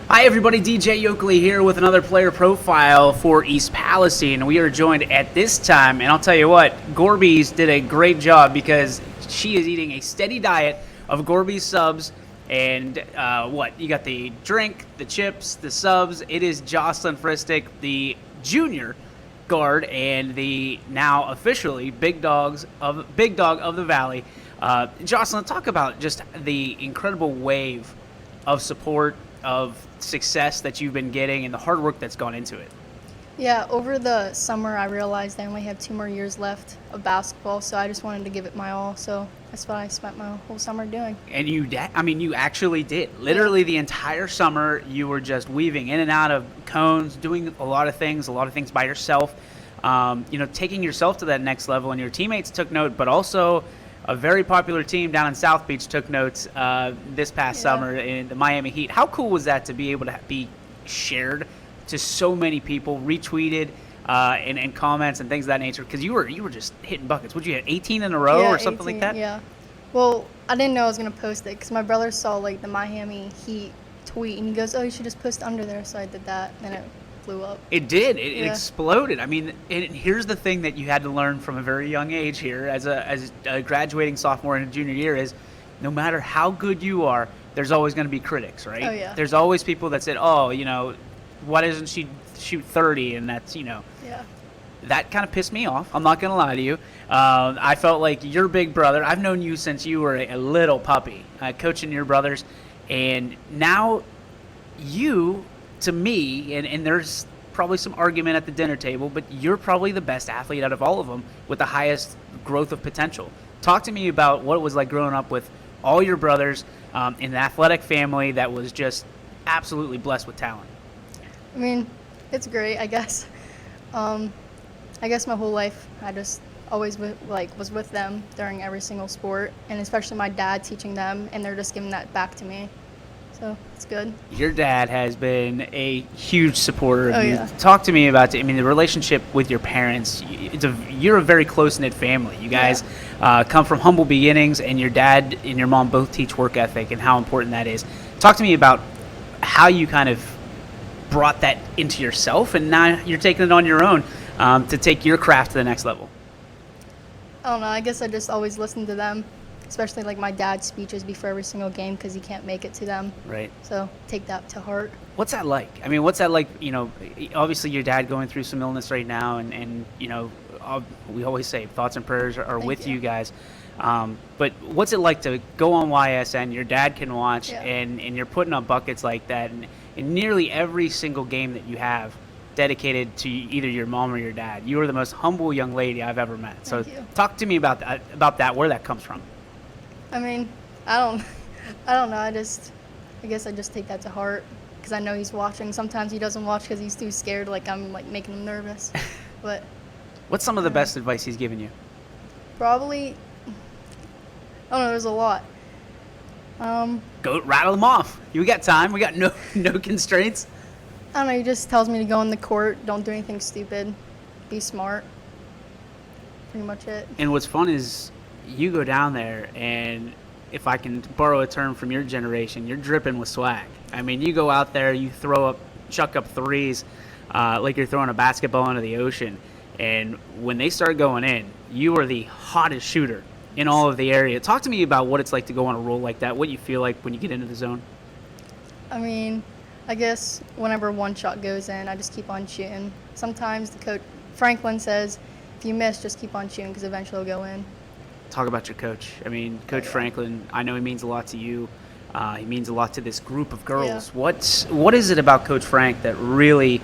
Hi everybody, DJ Joclyn here with another player profile for East Palestine. We are joined at this time, and I'll tell you what, Gorby's did a great job because she is eating a steady diet of Gorby subs. And you got the drink, the chips, the subs. It is Joclyn Fristik, the junior guard and the now officially big dog of the Valley. Joclyn, talk about just the incredible wave of support, of success that you've been getting and the hard work that's gone into it. Yeah, over the summer I realized I only have 2 more years left of basketball, so I just wanted to give it my all. So that's what I spent my whole summer doing. And you actually did. Literally the entire summer you were just weaving in and out of cones, doing a lot of things by yourself. Taking yourself to that next level, and your teammates took note, but also a very popular team down in South Beach took notes this past summer in the Miami Heat. How cool was that to be able to be shared to so many people, retweeted, and comments and things of that nature? Because you were just hitting buckets. Would you hit 18 in a row or something 18, like that? Yeah. Well, I didn't know I was gonna post it because my brother saw the Miami Heat tweet and he goes, "Oh, you should just post under there." So I did that, and it blew up. It did. It exploded. I mean, here's the thing that you had to learn from a very young age here as a graduating sophomore and a junior year is no matter how good you are, there's always going to be critics, right? Oh, yeah. There's always people that said, "Oh, why doesn't she shoot 30?" And that's, Yeah. That kind of pissed me off. I'm not going to lie to you. I felt like your big brother, I've known you since you were a little puppy, coaching your brothers. And now you, to me, and there's probably some argument at the dinner table, but you're probably the best athlete out of all of them with the highest growth of potential. Talk to me about what it was like growing up with all your brothers in an athletic family that was just absolutely blessed with talent. I mean, it's great, I guess. I guess my whole life I just always was with them during every single sport, and especially my dad teaching them, and they're just giving that back to me. So it's good. Your dad has been a huge supporter of you. Yeah. Talk to me about the relationship with your parents. You're a very close-knit family. You guys come from humble beginnings, and your dad and your mom both teach work ethic and how important that is. Talk to me about how you kind of brought that into yourself, and now you're taking it on your own to take your craft to the next level. I don't know. I guess I just always listen to them, especially my dad's speeches before every single game because he can't make it to them. Right. So take that to heart. What's that like? I mean, what's that like? Obviously your dad going through some illness right now, and we always say thoughts and prayers are with you guys. But what's it like to go on YSN? Your dad can watch, and you're putting up buckets like that, and in nearly every single game that you have dedicated to either your mom or your dad. You are the most humble young lady I've ever met. So talk to me about that, where that comes from. I mean, I don't know. I guess I just take that to heart because I know he's watching. Sometimes he doesn't watch because he's too scared. I'm making him nervous. But what's some of the best advice he's given you? Probably, I don't know. There's a lot. Go rattle them off. You got time. We got no constraints. I don't know. He just tells me to go on the court. Don't do anything stupid. Be smart. Pretty much it. And what's fun is you go down there, and if I can borrow a term from your generation, you're dripping with swag. I mean, you go out there, you chuck up threes like you're throwing a basketball into the ocean. And when they start going in, you are the hottest shooter in all of the area. Talk to me about what it's like to go on a roll like that, what you feel like when you get into the zone. I mean, I guess whenever one shot goes in, I just keep on shooting. Sometimes the coach, Franklin, says, if you miss, just keep on shooting because eventually it'll go in. Talk about your coach. I mean, Coach Franklin, I know he means a lot to you. He means a lot to this group of girls. Yeah. What is it about Coach Frank that really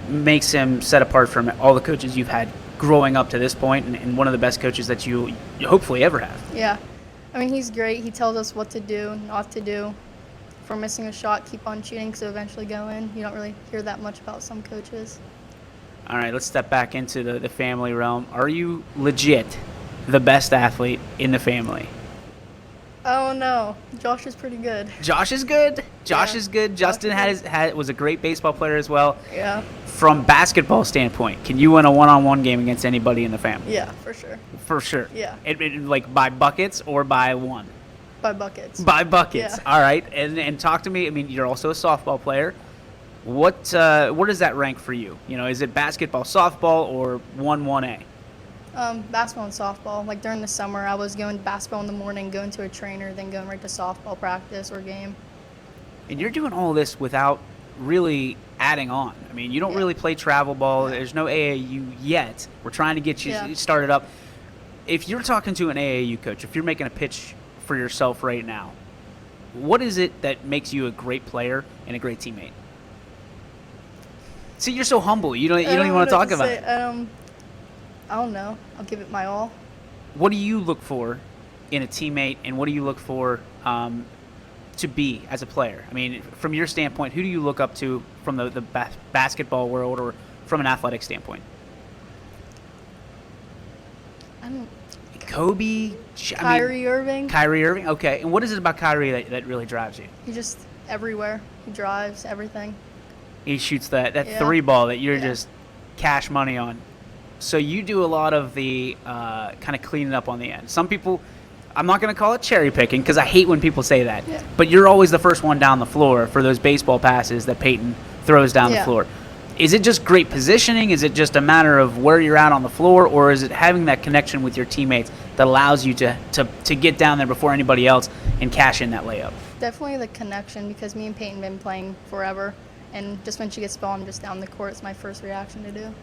makes him set apart from all the coaches you've had growing up to this point, and one of the best coaches that you hopefully ever have? Yeah. I mean, he's great. He tells us what to do, not to do. If we're missing a shot, keep on shooting because it'll eventually go in. You don't really hear that much about some coaches. All right, let's step back into the family realm. Are you legit the best athlete in the family? Oh, no. Josh is pretty good. Josh is good? Josh is good. Justin was a great baseball player as well. Yeah. From basketball standpoint, can you win a one-on-one game against anybody in the family? Yeah, for sure. For sure. Yeah. Like by buckets or by one? By buckets. By buckets. Yeah. All right. And talk to me. I mean, you're also a softball player. What does that rank for you? You know, is it basketball, softball, or 1A? Basketball and softball. Like during the summer, I was going to basketball in the morning, going to a trainer, then going right to softball practice or game. And you're doing all this without really adding on. I mean, you don't really play travel ball. Yeah. There's no AAU yet. We're trying to get you Yeah. started up. If you're talking to an AAU coach, if you're making a pitch for yourself right now, what is it that makes you a great player and a great teammate? See, you're so humble. You don't even want to talk about it. I don't know. I'll give it my all. What do you look for in a teammate, and what do you look for to be as a player? I mean, from your standpoint, who do you look up to from the basketball world or from an athletic standpoint? Kobe? Kyrie Irving. Kyrie Irving? Okay. And what is it about Kyrie that really drives you? He's just everywhere. He drives everything. He shoots that Yeah. three ball that you're Yeah. just cash money on. So you do a lot of the kind of cleaning up on the end. Some people, I'm not going to call it cherry picking because I hate when people say that. Yeah. But you're always the first one down the floor for those baseball passes that Peyton throws down the Yeah. floor. Is it just great positioning? Is it just a matter of where you're at on the floor? Or is it having that connection with your teammates that allows you to get down there before anybody else and cash in that layup? Definitely the connection because me and Peyton been playing forever. And just when she gets the ball, I'm just down the court. It's my first reaction to do.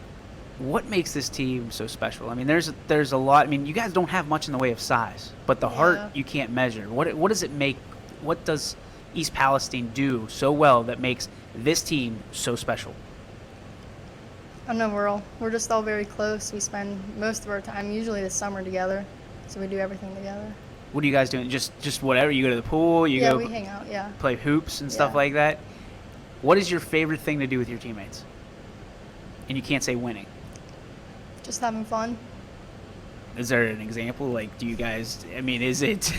What makes this team so special? I mean, there's a lot. I mean, you guys don't have much in the way of size, but the heart Yeah. you can't measure. What does it make? What does East Palestine do so well that makes this team so special? I don't know. We're just all very close. We spend most of our time, usually the summer, together. So we do everything together. What are you guys doing? Just whatever. You go to the pool. You Yeah, go we hang out. Yeah. play hoops and stuff Yeah. like that. What is your favorite thing to do with your teammates? And you can't say winning. Just having fun. Is there an example? Like, do you guys? I mean, is it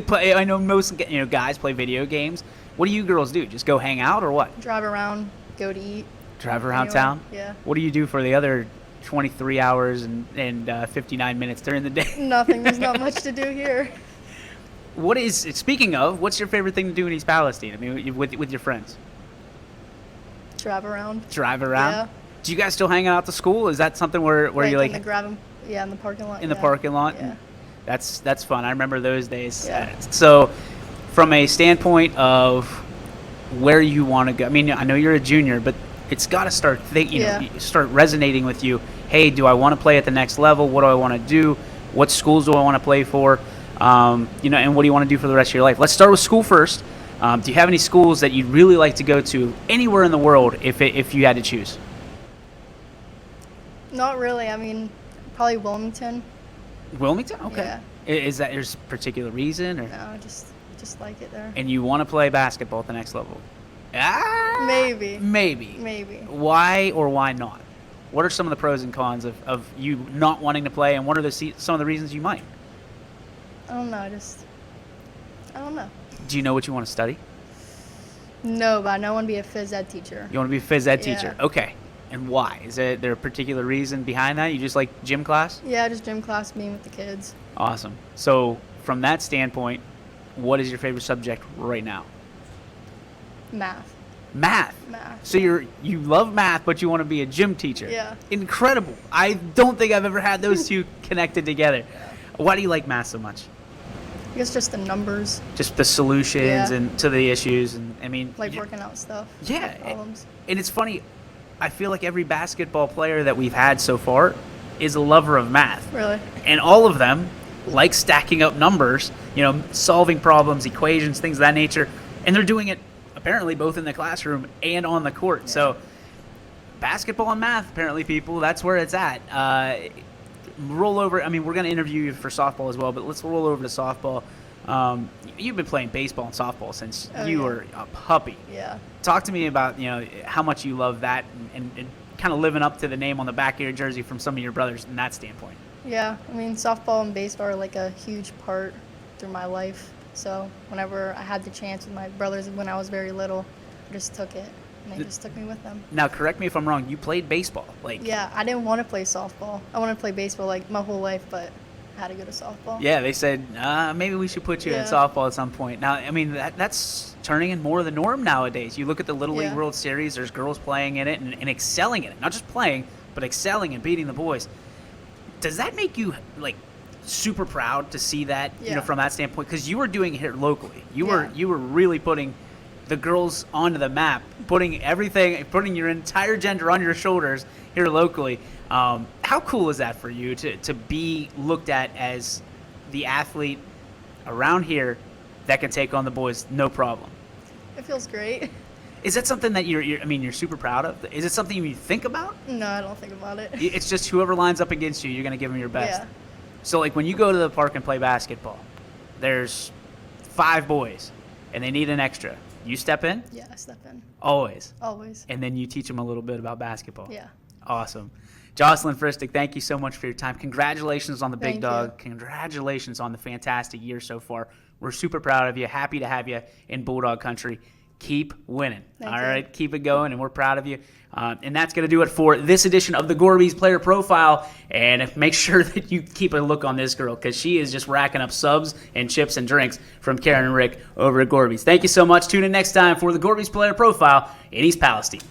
play? I know most guys play video games. What do you girls do? Just go hang out or what? Drive around, go to eat. Drive around Anywhere. town? Yeah. What do you do for the other 23 hours and 59 minutes during the day? Nothing. There's not much to do here. Speaking of, what's your favorite thing to do in East Palestine? I mean, with your friends? Drive around. Drive around? Yeah. Do you guys still hang out at the school? Is that something where you like in the grab 'em- Yeah, in the parking lot. in the yeah. parking lot? Yeah. That's fun. I remember those days. Yeah. So, from a standpoint of where you want to go, I mean, I know you're a junior, but it's got to start start resonating with you. Hey, do I want to play at the next level? What do I want to do? What schools do I want to play for? And what do you want to do for the rest of your life? Let's start with school first. Do you have any schools that you'd really like to go to anywhere in the world if you had to choose? Not really. I mean, probably Wilmington. Wilmington? Okay. Yeah. Is that there's a particular reason? Or? No, just like it there. And you want to play basketball at the next level? Maybe. Maybe. Why or why not? What are some of the pros and cons of you not wanting to play, and what are some of the reasons you might? I don't know. I don't know. Do you know what you want to study? No, but I know I want to be a phys ed teacher. You want to be a phys ed Yeah. teacher? Okay. And why? Is there a particular reason behind that? You just like gym class? Yeah, just gym class, being with the kids. Awesome. So from that standpoint, what is your favorite subject right now? Math. Math. So you love math, but you want to be a gym teacher. Yeah. Incredible. I don't think I've ever had those two connected together. Why do you like math so much? I guess just the numbers, Just the solutions Yeah. and to the issues, and I mean, like working out stuff. yeah. Problems. And it's funny. I feel like every basketball player that we've had so far is a lover of math. Really? And all of them like stacking up numbers, solving problems, equations, things of that nature. And they're doing it apparently both in the classroom and on the court. Yeah. So basketball and math, apparently, people, that's where it's at. Roll over. I mean, we're going to interview you for softball as well, but let's roll over to softball. You've been playing baseball and softball since you yeah. were a puppy. Yeah. Talk to me about how much you love that and kind of living up to the name on the back of your jersey from some of your brothers in that standpoint. Yeah. I mean, softball and baseball are like a huge part through my life. So whenever I had the chance with my brothers when I was very little, I just took it, and they just took me with them. Now, correct me if I'm wrong. You played baseball, Yeah, I didn't want to play softball. I wanted to play baseball like my whole life, but had to go to softball. Yeah, they said maybe we should put you in Yeah. softball at some point. Now, I mean, that's turning in more of the norm nowadays. You look at the Little League Yeah. World Series, there's girls playing in it and excelling in it. Not just playing, but excelling and beating the boys. Does that make you, like, super proud to see that, Yeah. from that standpoint? Because you were doing it here locally. You Yeah. were really putting the girls onto the map, putting your entire gender on your shoulders here locally. How cool is that for you to be looked at as the athlete around here that can take on the boys no problem? It feels great. Is that something that you're super proud of? Is it something you think about? No, I don't think about it. It's just whoever lines up against you, you're going to give them your best. Yeah. So, like, when you go to the park and play basketball, there's 5 boys, and they need an extra. You step in? Yeah, I step in. Always. Always. And then you teach them a little bit about basketball. Yeah. Awesome. Joclyn Fristik, thank you so much for your time. Congratulations on the big Thank dog. you. Congratulations on the fantastic year so far. We're super proud of you. Happy to have you in Bulldog Country. Keep winning. Thank All you. right, keep it going, and we're proud of you. And that's going to do it for this edition of the Gorby's Player Profile. And make sure that you keep a look on this girl, because she is just racking up subs and chips and drinks from Karen and Rick over at Gorby's. Thank you so much. Tune in next time for the Gorby's Player Profile in East Palestine.